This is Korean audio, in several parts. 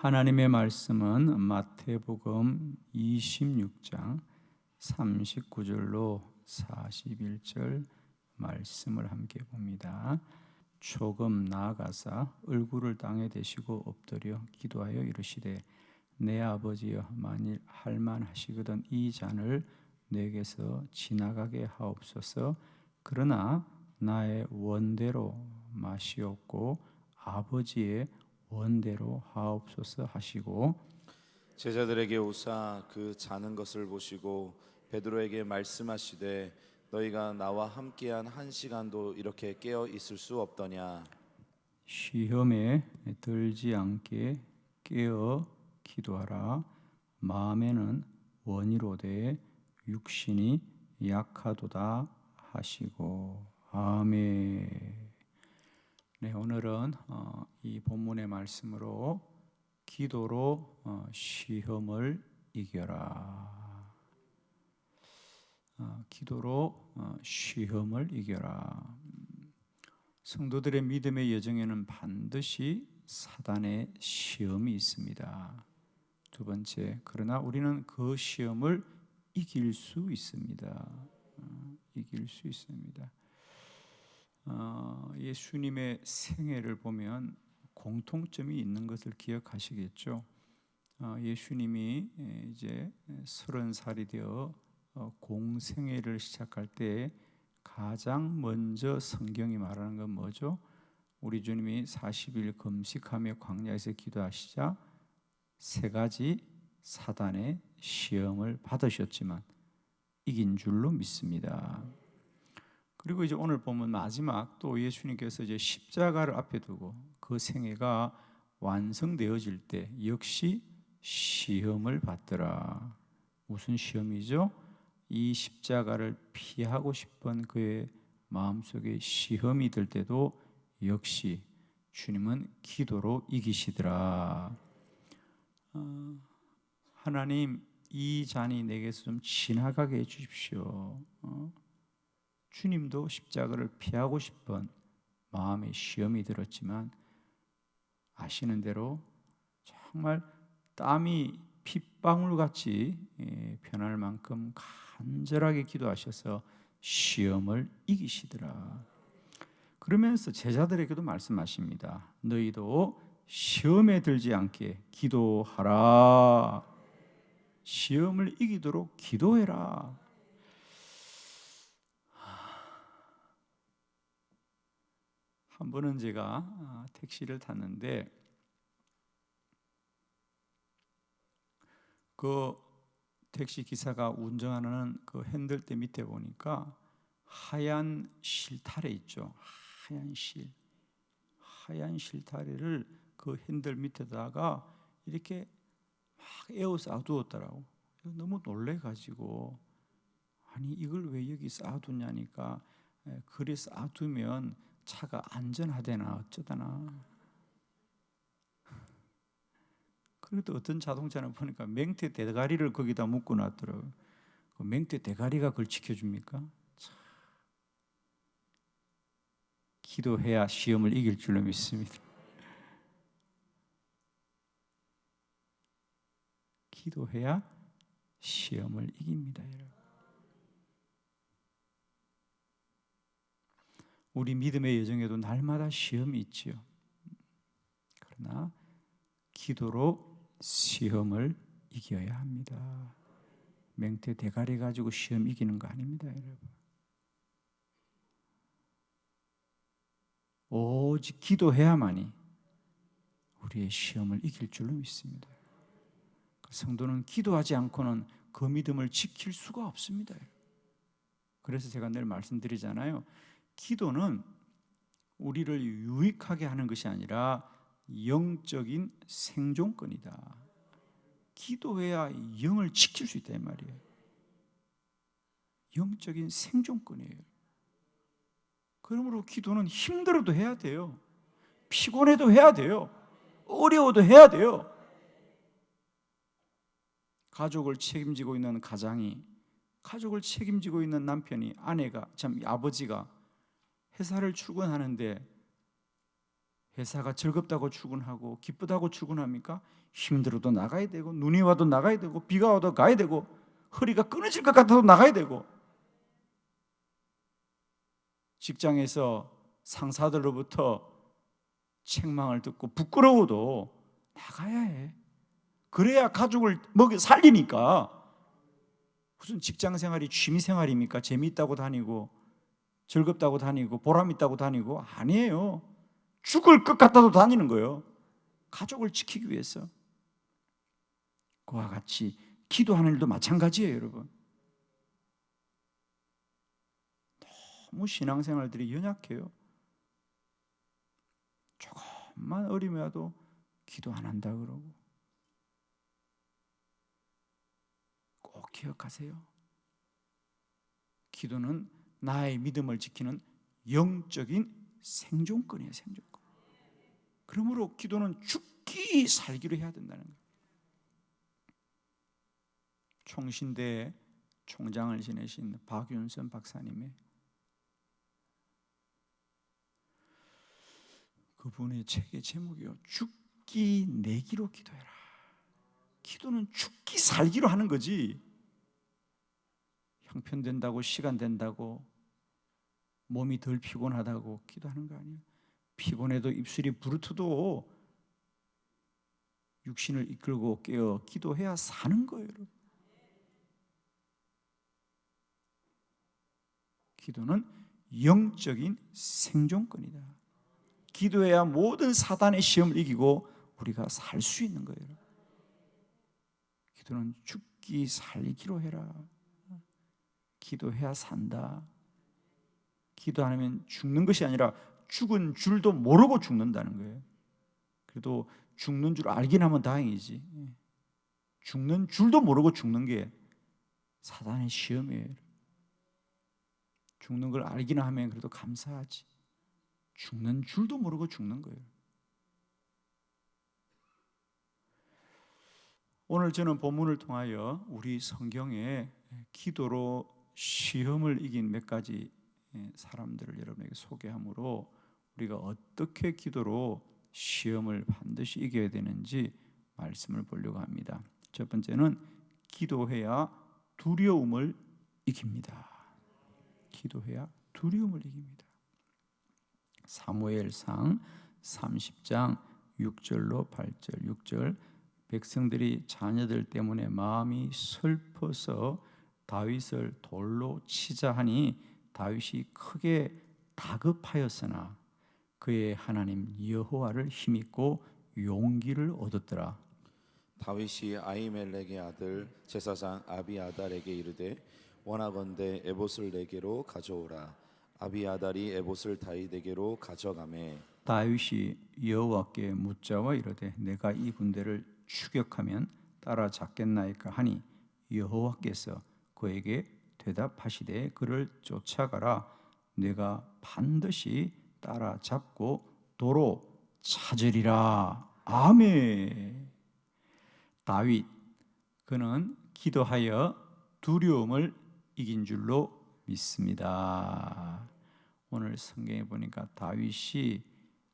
하나님의 말씀은 마태복음 26장 39절로 41절 말씀을 함께 봅니다. 조금 나아가사 얼굴을 땅에 대시고 엎드려 기도하여 이르시되 내 아버지여 만일 할만하시거든 이 잔을 내게서 지나가게 하옵소서. 그러나 나의 원대로 마시옵고 아버지의 원대로 하옵소서 하시고 제자들에게 오사 그 자는 것을 보시고 베드로에게 말씀하시되 너희가 나와 함께한 한 시간도 이렇게 깨어 있을 수 없더냐. 시험에 들지 않게 깨어 기도하라. 마음에는 원이로되 육신이 약하도다 하시고. 아멘. 네, 오늘은 이 본문의 말씀으로 기도로 시험을 이겨라. 기도로 시험을 이겨라. 성도들의 믿음의 여정에는 반드시 사단의 시험이 있습니다. 두 번째, 그러나 우리는 그 시험을 이길 수 있습니다. 이길 수 있습니다. 예수님의 생애를 보면 공통점이 있는 것을 기억하시겠죠. 예수님이 이제 30살이 되어 공생애를 시작할 때 가장 먼저 성경이 말하는 건 뭐죠? 우리 주님이 40일 금식하며 광야에서 기도하시자 세 가지 사단의 시험을 받으셨지만 이긴 줄로 믿습니다. 그리고 이제 오늘 보면 마지막 또 예수님께서 이제 십자가를 앞에 두고 그 생애가 완성되어질 때 역시 시험을 받더라. 무슨 시험이죠? 이 십자가를 피하고 싶은 그의 마음속에 시험이 들 때도 역시 주님은 기도로 이기시더라. 하나님, 이 잔이 내게서 좀 지나가게 해주십시오. 주님도 십자가를 피하고 싶은 마음의 시험이 들었지만 아시는 대로 정말 땀이 핏방울같이 변할 만큼 간절하게 기도하셔서 시험을 이기시더라. 그러면서 제자들에게도 말씀하십니다. 너희도 시험에 들지 않게 기도하라. 시험을 이기도록 기도해라. 한 번은 제가 택시를 탔는데 그 택시 기사가 운전하는 그 핸들대 밑에 보니까 하얀 실타래 있죠. 하얀 실타래를 그 핸들 밑에다가 이렇게 막 에워 쌓아두었더라고. 너무 놀래가지고 아니 이걸 왜 여기 쌓아두냐니까 그래 쌓아두면 차가 안전하대나 어쩌다나. 그래도 어떤 자동차는 보니까 맹태 대가리를 거기다 묶어 놨더라고요. 그 맹태 대가리가 그걸 지켜줍니까? 참. 기도해야 시험을 이길 줄로 믿습니다. 기도해야 시험을 이깁니다, 여러분. 우리 믿음의 여정에도 날마다 시험이 있지요. 그러나 기도로 시험을 이겨야 합니다. 맹태 대가리 가지고 시험 이기는 거 아닙니다, 여러분. 오직 기도해야만이 우리의 시험을 이길 줄로 믿습니다. 성도는 기도하지 않고는 그 믿음을 지킬 수가 없습니다. 그래서 제가 늘 말씀드리잖아요. 기도는 우리를 유익하게 하는 것이 아니라 영적인 생존권이다. 기도해야 영을 지킬 수 있다 이 말이에요. 영적인 생존권이에요. 그러므로 기도는 힘들어도 해야 돼요. 피곤해도 해야 돼요. 어려워도 해야 돼요. 가족을 책임지고 있는 가장이, 가족을 책임지고 있는 남편이, 아내가, 참 아버지가 회사를 출근하는데 회사가 즐겁다고 출근하고 기쁘다고 출근합니까? 힘들어도 나가야 되고 눈이 와도 나가야 되고 비가 와도 가야 되고 허리가 끊어질 것 같아도 나가야 되고 직장에서 상사들로부터 책망을 듣고 부끄러워도 나가야 해. 그래야 가족을 살리니까. 무슨 직장 생활이 취미 생활입니까? 재미있다고 다니고 즐겁다고 다니고 보람 있다고 다니고 아니에요. 죽을 것 같아도 다니는 거예요. 가족을 지키기 위해서. 그와 같이 기도하는 일도 마찬가지예요, 여러분. 너무 신앙생활들이 연약해요. 조금만 어리면도 기도 안 한다 그러고. 꼭 기억하세요. 기도는 나의 믿음을 지키는 영적인 생존권이에요, 생존권. 그러므로 기도는 죽기 살기로 해야 된다는 거예요. 총신대 총장을 지내신 박윤선 박사님의 그분의 책의 제목이요, 죽기 내기로 기도해라. 기도는 죽기 살기로 하는 거지, 형편된다고 시간 된다고 몸이 덜 피곤하다고 기도하는 거 아니에요. 피곤해도 입술이 부르트도 육신을 이끌고 깨어 기도해야 사는 거예요, 여러분. 기도는 영적인 생존권이다. 기도해야 모든 사단의 시험을 이기고 우리가 살 수 있는 거예요. 기도는 죽기 살기로 해라. 기도해야 산다. 기도 안 하면 죽는 것이 아니라 죽은 줄도 모르고 죽는다는 거예요. 그래도 죽는 줄 알긴 하면 다행이지. 죽는 줄도 모르고 죽는 게 사단의 시험이에요. 죽는 걸 알기나 하면 그래도 감사하지. 죽는 줄도 모르고 죽는 거예요. 오늘 저는 본문을 통하여 우리 성경에 기도로 시험을 이긴 몇 가지 사람들을 여러분에게 소개함으로 우리가 어떻게 기도로 시험을 반드시 이겨야 되는지 말씀을 보려고 합니다. 첫 번째는 기도해야 두려움을 이깁니다. 기도해야 두려움을 이깁니다. 사무엘상 30장 6절로 8절 6절 백성들이 자녀들 때문에 마음이 슬퍼서 다윗을 돌로 치자 하니 다윗이 크게 다급하였으나 그의 하나님 여호와를 힘입고 용기를 얻었더라. 다윗이 아히멜렉의 아들 제사장 아비아달에게 이르되 원하건대 에봇을 내게로 가져오라. 아비아달이 에봇을 다윗에게로 가져가매 다윗이 여호와께 묻자와 이르되 내가 이 군대를 추격하면 따라잡겠나이까 하니 여호와께서 그에게 대답하시되 그를 쫓아가라. 내가 반드시 따라잡고 도로 찾으리라. 아멘. 다윗 그는 기도하여 두려움을 이긴 줄로 믿습니다. 오늘 성경에 보니까 다윗이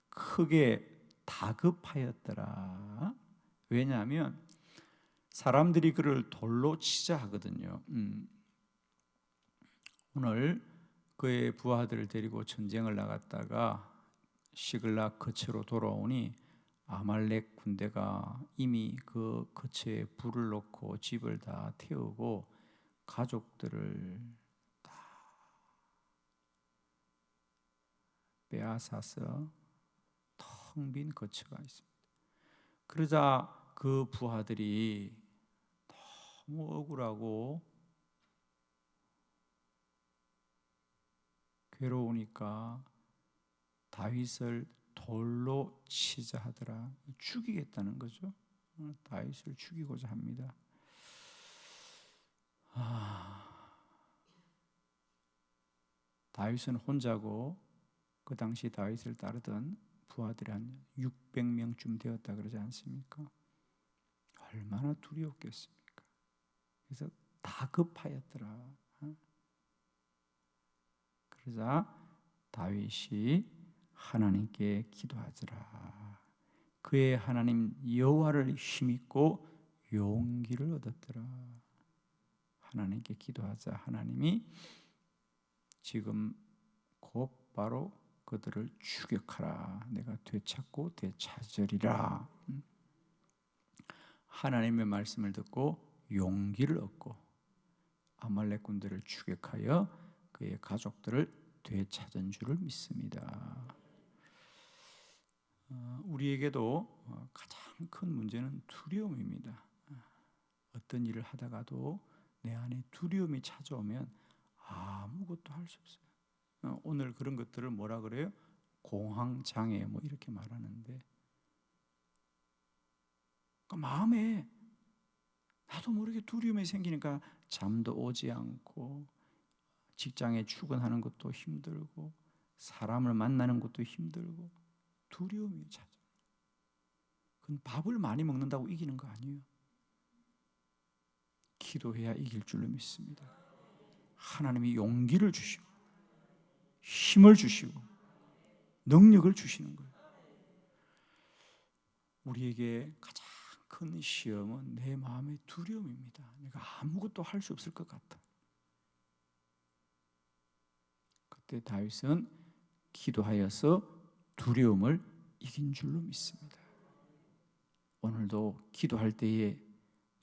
크게 다급하였더라. 왜냐하면 사람들이 그를 돌로 치자 하거든요. 오늘 그의 부하들을 데리고 전쟁을 나갔다가 시글락 거처로 돌아오니 아말렉 군대가 이미 그 거처에 불을 놓고 집을 다 태우고 가족들을 다 빼앗아서 텅 빈 거처가 있습니다. 그러자 그 부하들이 너무 억울하고 괴로우니까 다윗을 돌로 치자 하더라. 죽이겠다는 거죠. 다윗을 죽이고자 합니다. 다윗은 혼자고 그 당시 다윗을 따르던 부하들이 한 600명쯤 되었다 그러지 않습니까? 얼마나 두려웠겠습니까? 그래서 다급하였더라. 그러자 다윗이 하나님께 기도하더라. 그의 하나님 여호와를 힘입고 용기를 얻었더라. 하나님께 기도하자 하나님이 지금 곧바로 그들을 추격하라. 내가 되찾고 되찾으리라. 하나님의 말씀을 듣고 용기를 얻고 아말렉 군대를 추격하여 그의 가족들을 되찾은 줄을 믿습니다. 우리에게도 가장 큰 문제는 두려움입니다. 어떤 일을 하다가도 내 안에 두려움이 찾아오면 아무것도 할 수 없어요. 오늘 그런 것들을 뭐라 그래요? 공황장애 뭐 이렇게 말하는데, 그러니까 마음에 나도 모르게 두려움이 생기니까 잠도 오지 않고 직장에 출근하는 것도 힘들고 사람을 만나는 것도 힘들고 두려움이 찾아. 그건 밥을 많이 먹는다고 이기는 거 아니에요. 기도해야 이길 줄로 믿습니다. 하나님이 용기를 주시고 힘을 주시고 능력을 주시는 거예요. 우리에게 가장 큰 시험은 내 마음의 두려움입니다. 내가 아무것도 할 수 없을 것 같아. 그때 다윗은 기도하여서 두려움을 이긴 줄로 믿습니다. 오늘도 기도할 때에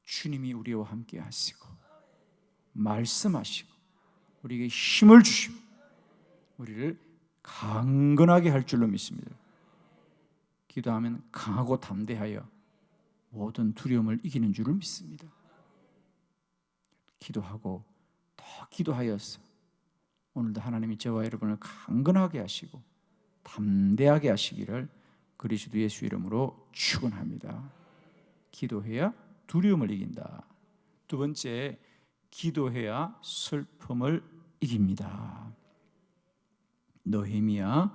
주님이 우리와 함께 하시고 말씀하시고 우리에게 힘을 주시고 우리를 강건하게 할 줄로 믿습니다. 기도하면 강하고 담대하여 모든 두려움을 이기는 줄을 믿습니다. 기도하고 더 기도하여서 오늘도 하나님이 저와 여러분을 강건하게 하시고 담대하게 하시기를 그리스도 예수 이름으로 축원합니다. 기도해야 두려움을 이긴다. 두 번째, 기도해야 슬픔을 이깁니다. 느헤미야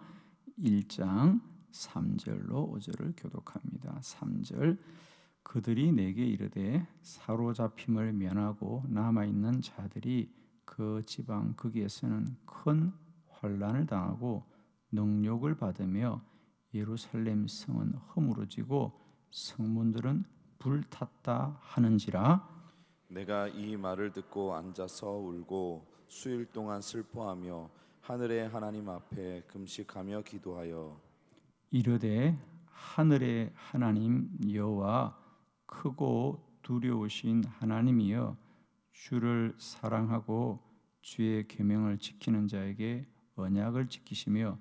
1장 3절로 5절을 교독합니다. 3절, 그들이 내게 이르되 사로잡힘을 면하고 남아있는 자들이 그 지방 거기에서는 큰 환난을 당하고 능욕을 받으며 예루살렘 성은 허물어지고 성문들은 불탔다 하는지라. 내가 이 말을 듣고 앉아서 울고 수일 동안 슬퍼하며 하늘의 하나님 앞에 금식하며 기도하여 이르되 하늘의 하나님 여호와 크고 두려우신 하나님이여 주를 사랑하고 주의 계명을 지키는 자에게 언약을 지키시며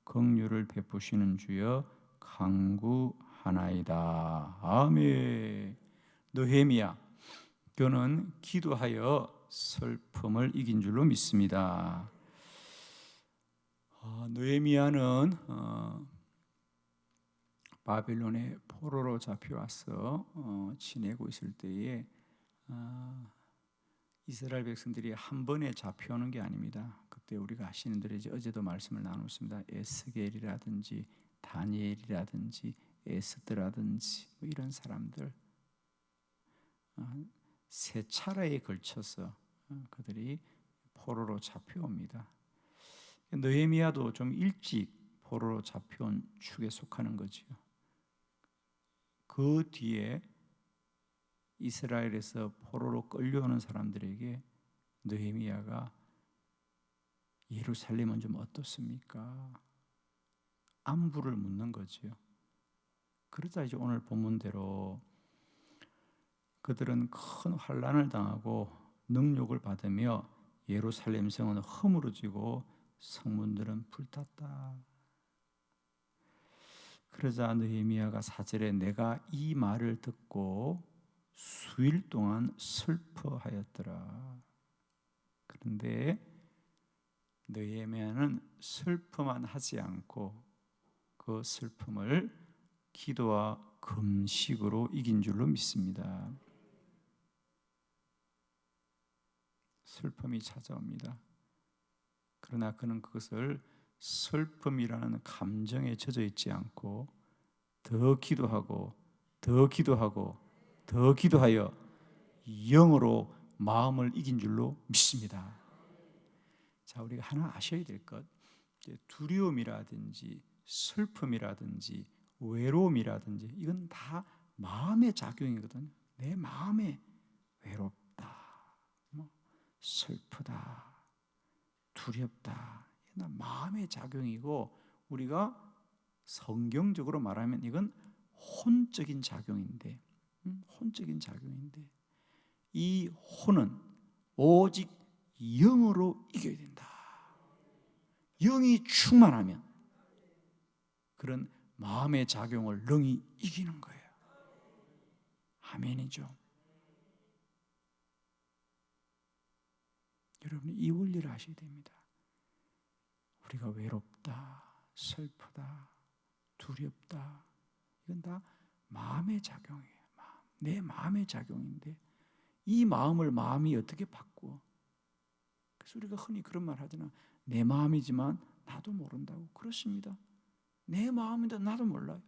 긍휼을 베푸시는 주여 간구하나이다. 아멘. 느헤미야, 그는 기도하여 슬픔을 이긴 줄로 믿습니다. 느헤미야는 바벨론의 포로로 잡혀와서 지내고 있을 때에 이스라엘 백성들이 한 번에 잡혀오는 게 아닙니다. 그때 우리가 아시는 대로 어제도 말씀을 나눴습니다. 에스겔이라든지 다니엘이라든지 에스더라든지 뭐 이런 사람들 세 차례에 걸쳐서 그들이 포로로 잡혀옵니다. 느헤미야도 좀 일찍 포로로 잡혀온 축에 속하는 거지요. 그 뒤에 이스라엘에서 포로로 끌려오는 사람들에게 느헤미야가 예루살렘은 좀 어떻습니까? 안부를 묻는 거지요. 그러자 이제 오늘 본문대로 그들은 큰 환난을 당하고 능욕을 받으며 예루살렘 성은 허물어지고 성문들은 불탔다. 그러자 느헤미야가 4절에 내가 이 말을 듣고 수일 동안 슬퍼하였더라. 그런데 느헤미야는 슬퍼만 하지 않고 그 슬픔을 기도와 금식으로 이긴 줄로 믿습니다. 슬픔이 찾아옵니다. 그러나 그는 그것을 슬픔이라는 감정에 젖어 있지 않고 더 기도하고 더 기도하고 더 기도하여 영으로 마음을 이긴 줄로 믿습니다. 자, 우리가 하나 아셔야 될 것, 두려움이라든지 슬픔이라든지 외로움이라든지 이건 다 마음의 작용이거든요. 내 마음에 외롭다, 슬프다, 두렵다, 이건 마음의 작용이고, 우리가 성경적으로 말하면 이건 혼적인 작용인데, 이 혼은 오직 영으로 이겨야 된다. 영이 충만하면 그런 마음의 작용을 영이 이기는 거예요. 아멘이죠. 여러분이 이 원리를 아셔야 됩니다. 우리가 외롭다, 슬프다, 두렵다, 이건 다 마음의 작용이에요. 내 마음의 작용인데, 이 마음을 마음이 어떻게 바꾸어? 그래서 우리가 흔히 그런 말 하잖아. 내 마음이지만 나도 모른다고. 그렇습니다. 내 마음인데 나도 몰라요.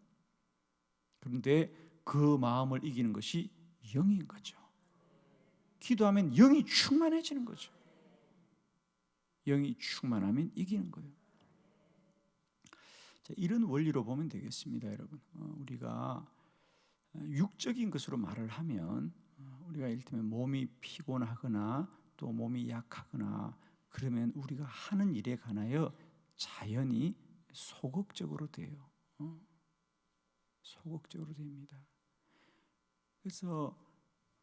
그런데 그 마음을 이기는 것이 영인 거죠. 기도하면 영이 충만해지는 거죠. 영이 충만하면 이기는 거예요. 자, 이런 원리로 보면 되겠습니다, 여러분. 우리가 육적인 것으로 말을 하면, 우리가 이를테면 몸이 피곤하거나 또 몸이 약하거나 그러면 우리가 하는 일에 관하여 자연히 소극적으로 돼요. 소극적으로 됩니다. 그래서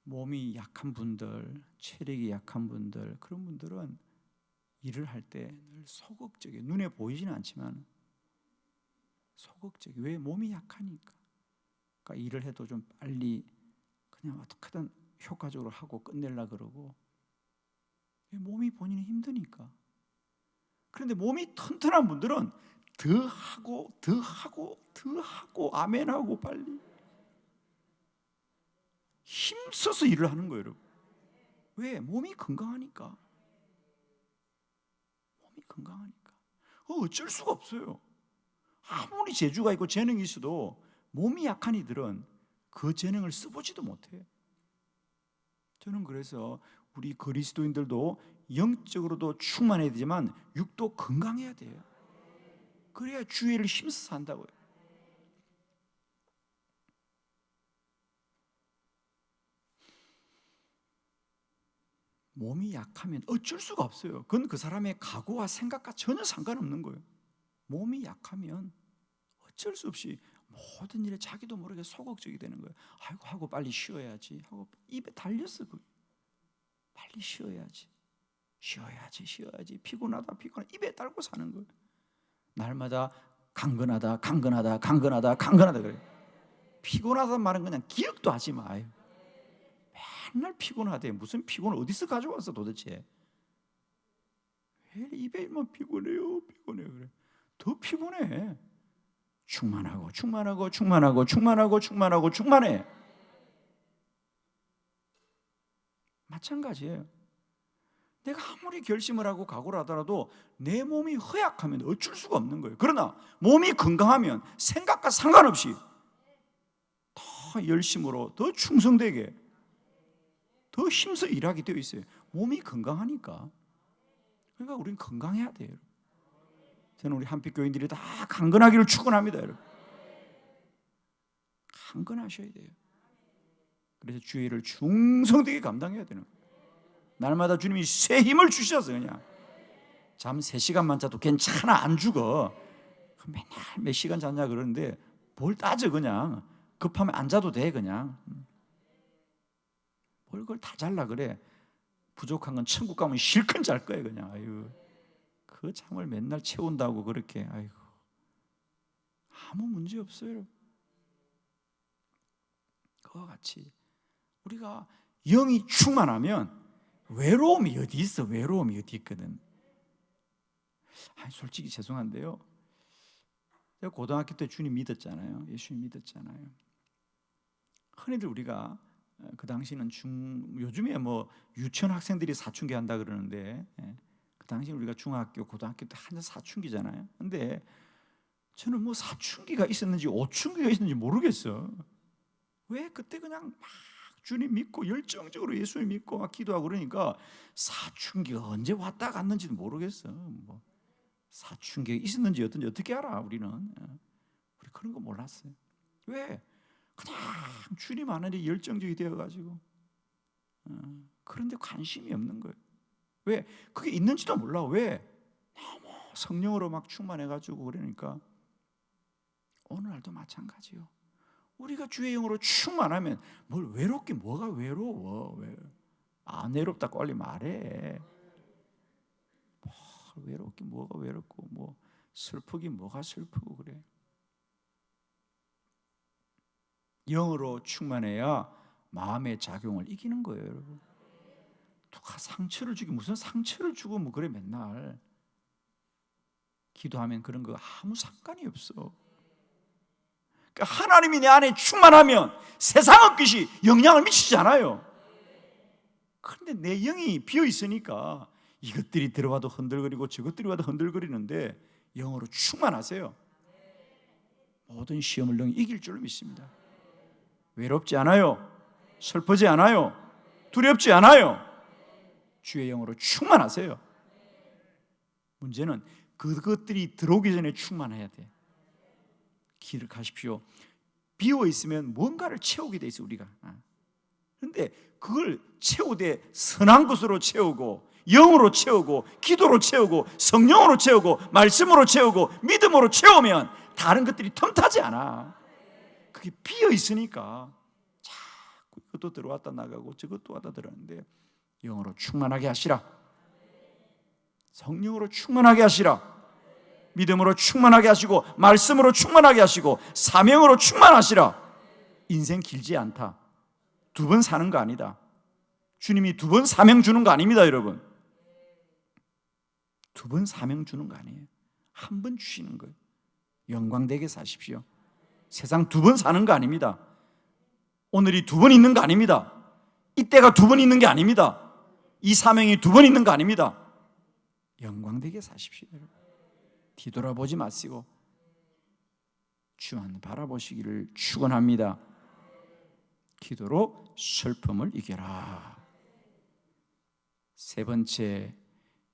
몸이 약한 분들, 체력이 약한 분들, 그런 분들은 일을 할 때 늘 소극적이에요. 눈에 보이지는 않지만 소극적이에요. 왜? 몸이 약하니까. 그러니까 일을 해도 좀 빨리 그냥 어떻게든 효과적으로 하고 끝내려고 그러고, 몸이 본인이 힘드니까. 그런데 몸이 튼튼한 분들은 더 하고 아멘하고 빨리 힘써서 일을 하는 거예요, 여러분. 왜? 몸이 건강하니까. 어쩔 수가 없어요. 아무리 재주가 있고 재능이 있어도 몸이 약한 이들은 그 재능을 써보지도 못해요. 저는 그래서 우리 그리스도인들도 영적으로도 충만해야 되지만 육도 건강해야 돼요. 그래야 주의를 힘써 산다고요. 몸이 약하면 어쩔 수가 없어요. 그건 그 사람의 각오와 생각과 전혀 상관없는 거예요. 몸이 약하면 어쩔 수 없이 모든 일에 자기도 모르게 소극적이 되는 거예요. 아이고 하고 빨리 쉬어야지 하고 입에 달렸어. 빨리 쉬어야지 피곤하다 입에 달고 사는 거예요. 날마다 강건하다 그래. 피곤하다는 말은 그냥 기억도 하지 마요. 맨날 피곤하대. 무슨 피곤을 어디서 가져왔어 도대체? 왜 입에만 피곤해요 그래. 더 피곤해. 충만해. 마찬가지예요. 내가 아무리 결심을 하고 각오를 하더라도 내 몸이 허약하면 어쩔 수가 없는 거예요. 그러나 몸이 건강하면 생각과 상관없이 더 열심으로 더 충성되게 더 힘써 일하게 되어 있어요. 몸이 건강하니까. 그러니까 우리는 건강해야 돼요. 저는 우리 한빛 교인들이 다 강건하기를 축원합니다, 여러분. 강건하셔야 돼요. 그래서 주의 일을 충성되게 감당해야 되는 거예요. 날마다 주님이 새 힘을 주셔서 그냥 잠 3시간만 자도 괜찮아, 안 죽어. 맨날 몇 시간 잤냐 그러는데 뭘 따져. 그냥 급하면 안 자도 돼. 그냥 뭘 그걸 다 잘라 그래. 부족한 건 천국 가면 실컷 잘 거예요. 그냥 아유, 그 잠을 맨날 채운다고 그렇게. 아이고, 아무 문제 없어요. 그와 같이 우리가 영이 충만하면 외로움이 어디 있어? 외로움이 어디 있거든. 솔직히 죄송한데요, 제가 고등학교 때 주님 믿었잖아요. 예수님 믿었잖아요. 흔히들 우리가 그 당시는 요즘에 뭐 유치원 학생들이 사춘기 한다 그러는데, 그 당시 우리가 중학교, 고등학교 때 한참 사춘기잖아요. 근데 저는 뭐 사춘기가 있었는지 오춘기가 있었는지 모르겠어. 왜? 그때 그냥 막 주님 믿고 열정적으로 예수님 믿고 막 기도하고 그러니까 사춘기가 언제 왔다 갔는지도 모르겠어. 뭐 사춘기가 있었는지 어떤지 어떻게 알아? 우리 그런 거 몰랐어요. 왜? 그냥 주님 안에 열정적이 되어가지고 그런데 관심이 없는 거예요. 왜? 그게 있는지도 몰라. 왜? 너무 성령으로 막 충만해가지고 그러니까 오늘날도 마찬가지요. 우리가 주의 영으로 충만하면 뭘 외롭게 뭐가 외로워? 왜? 안 외롭다고 빨리 말해. 외롭게 뭐가 외롭고 뭐 슬프기 뭐가 슬프고 그래. 영으로 충만해야 마음의 작용을 이기는 거예요, 여러분. 누가 상처를 주기 무슨 상처를 주고 뭐 그래 맨날. 기도하면 그런 거 아무 상관이 없어. 그러니까 하나님이 내 안에 충만하면 세상의 것이 영향을 미치지 않아요. 그런데 내 영이 비어 있으니까 이것들이 들어와도 흔들거리고 저것들이 와도 흔들거리는데 영으로 충만하세요. 모든 시험을 능히 이길 줄로 믿습니다. 외롭지 않아요. 슬프지 않아요. 두렵지 않아요. 주의 영으로 충만하세요. 문제는 그것들이 들어오기 전에 충만해야 돼. 기억하십시오. 비어 있으면 뭔가를 채우게 돼 있어 우리가. 그런데 그걸 채우되 선한 것으로 채우고 영으로 채우고 기도로 채우고 성령으로 채우고 말씀으로 채우고 믿음으로 채우면 다른 것들이 틈타지 않아. 그게 비어 있으니까 자꾸 이것도 들어왔다 나가고 저것도 왔다 들어오는데 영으로 충만하게 하시라. 성령으로 충만하게 하시라. 믿음으로 충만하게 하시고 말씀으로 충만하게 하시고 사명으로 충만하시라. 인생 길지 않다. 2번 사는 거 아니다. 주님이 2번 사명 주는 거 아닙니다, 여러분. 2번 사명 주는 거 아니에요. 1번 주시는 거예요. 영광되게 사십시오. 세상 2번 사는 거 아닙니다. 오늘이 2번 있는 거 아닙니다. 이때가 2번 있는 게 아닙니다. 이 사명이 2번 있는 거 아닙니다. 영광되게 사십시오. 뒤돌아보지 마시고 주만 바라보시기를 축원합니다. 기도로 슬픔을 이겨라. 3번째,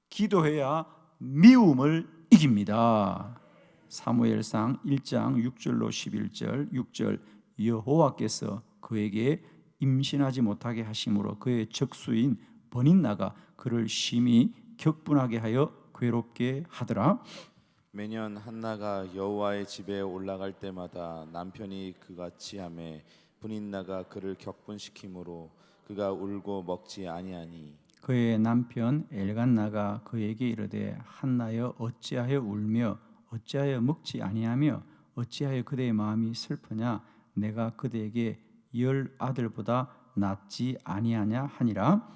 기도해야 미움을 이깁니다. 사무엘상 1장 6절로 11절 6절 여호와께서 그에게 임신하지 못하게 하심으로 그의 적수인 버닌나가 그를 심히 격분하게 하여 괴롭게 하더라. 매년 한나가 여호와의 집에 올라갈 때마다 남편이 그같이 하매 분인나가 그를 격분시키므로 그가 울고 먹지 아니하니 그의 남편 엘간나가 그에게 이르되 한나여 어찌하여 울며 어찌하여 먹지 아니하며 어찌하여 그대의 마음이 슬프냐 내가 그대에게 10 아들보다 낫지 아니하냐 하니라.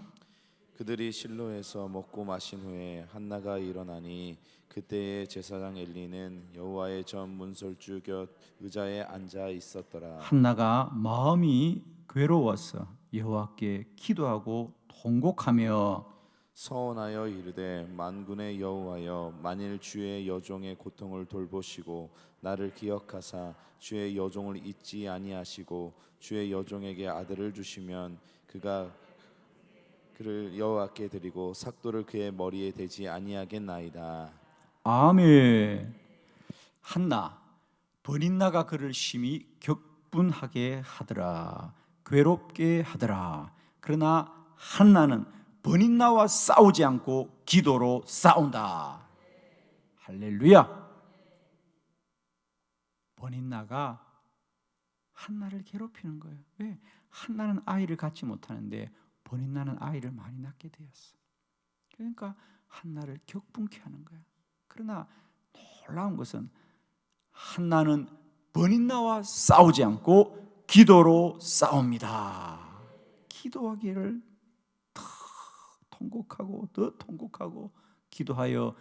그들이 실로에서 먹고 마신 후에 한나가 일어나니 그때의 제사장 엘리는 여호와의 전 문설주 곁 의자에 앉아 있었더라. 한나가 마음이 괴로웠어. 여호와께 기도하고 통곡하며 서원하여 이르되 만군의 여호와여 만일 주의 여종의 고통을 돌보시고 나를 기억하사 주의 여종을 잊지 아니하시고 주의 여종에게 아들을 주시면 그가 그를 여호와께 드리고 삭도를 그의 머리에 대지 아니하겠나이다. 아멘. 한나 버닌나가 그를 심히 격분하게 하더라. 괴롭게 하더라. 그러나 한나는 버닌나와 싸우지 않고 기도로 싸운다. 할렐루야. 버닌나가 한나를 괴롭히는 거예요. 왜? 한나는 아이를 갖지 못하는데 버닌나는 아이를 많이 낳게 되었어. 그러니까 한나를 격분케 하는 거야. 그러나 놀라운 것은 한나는 버닌나와 싸우지 않고 기도로 싸웁니다. 기도하기를 더 통곡하고 더 통곡하고 기도하여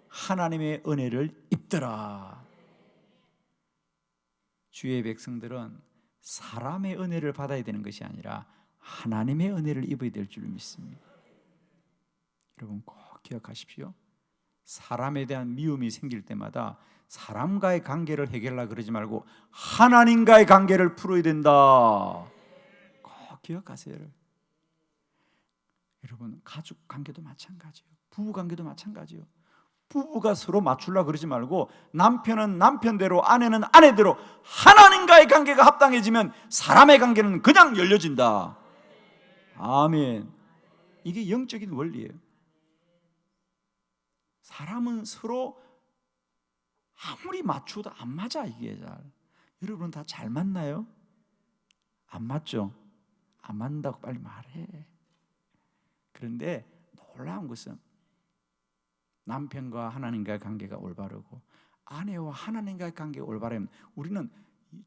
하나님의 은혜를 입더라. 주의 백성들은 사람의 은혜를 받아야 되는 것이 아니라 하나님의 은혜를 입어야 될 줄 믿습니다. 여러분 꼭 기억하십시오. 사람에 대한 미움이 생길 때마다 사람과의 관계를 해결하려고 그러지 말고 하나님과의 관계를 풀어야 된다. 꼭 기억하세요. 여러분 가족 관계도 마찬가지예요. 부부 관계도 마찬가지예요. 부부가 서로 맞추려고 그러지 말고 남편은 남편대로 아내는 아내대로 하나님과의 관계가 합당해지면 사람의 관계는 그냥 열려진다. 아멘. 이게 영적인 원리예요. 사람은 서로 아무리 맞춰도 안 맞아. 이게 잘. 여러분은 다 잘 맞나요? 안 맞죠? 안 맞는다고 빨리 말해. 그런데 놀라운 것은 남편과 하나님과의 관계가 올바르고 아내와 하나님과의 관계가 올바르면 우리는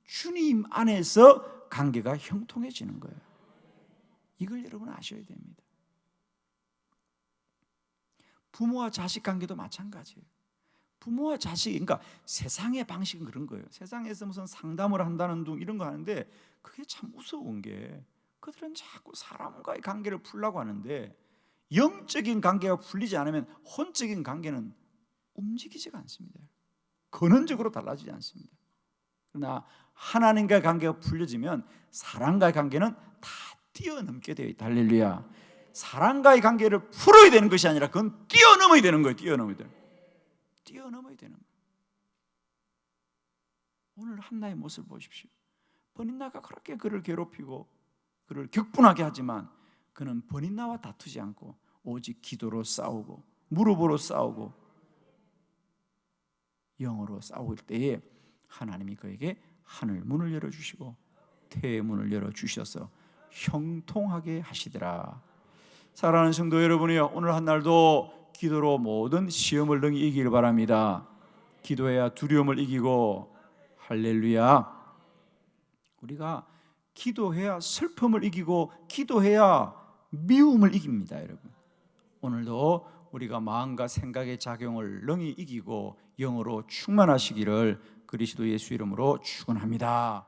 주님 안에서 관계가 형통해지는 거예요. 이걸 여러분 아셔야 됩니다. 부모와 자식 관계도 마찬가지예요. 부모와 자식, 그러니까 세상의 방식은 그런 거예요. 세상에서 무슨 상담을 한다는 둥 이런 거 하는데 그게 참 무서운 게 그들은 자꾸 사람과의 관계를 풀려고 하는데 영적인 관계가 풀리지 않으면 혼적인 관계는 움직이지가 않습니다. 근원적으로 달라지지 않습니다. 그러나 하나님과의 관계가 풀려지면 사람과의 관계는 다 뛰어넘게 되어 있다. 할렐루야. 사람과의 관계를 풀어야 되는 것이 아니라 그건 뛰어넘어야 되는 거예요. 뛰어넘어야 되는 거예요. 뛰어넘어야 되는 거예요. 오늘 한나의 모습을 보십시오. 버니나가 그렇게 그를 괴롭히고 그를 격분하게 하지만 그는 버니나와 다투지 않고 오직 기도로 싸우고 무릎으로 싸우고 영어로 싸울 때에 하나님이 그에게 하늘 문을 열어주시고 태의 문을 열어주셔서 형통하게 하시더라. 사랑하는 성도 여러분이요, 오늘 한 날도 기도로 모든 시험을 능히 이기길 바랍니다. 기도해야 두려움을 이기고, 할렐루야, 우리가 기도해야 슬픔을 이기고 기도해야 미움을 이깁니다. 여러분, 오늘도 우리가 마음과 생각의 작용을 능히 이기고 영으로 충만하시기를 그리스도 예수 이름으로 축원합니다.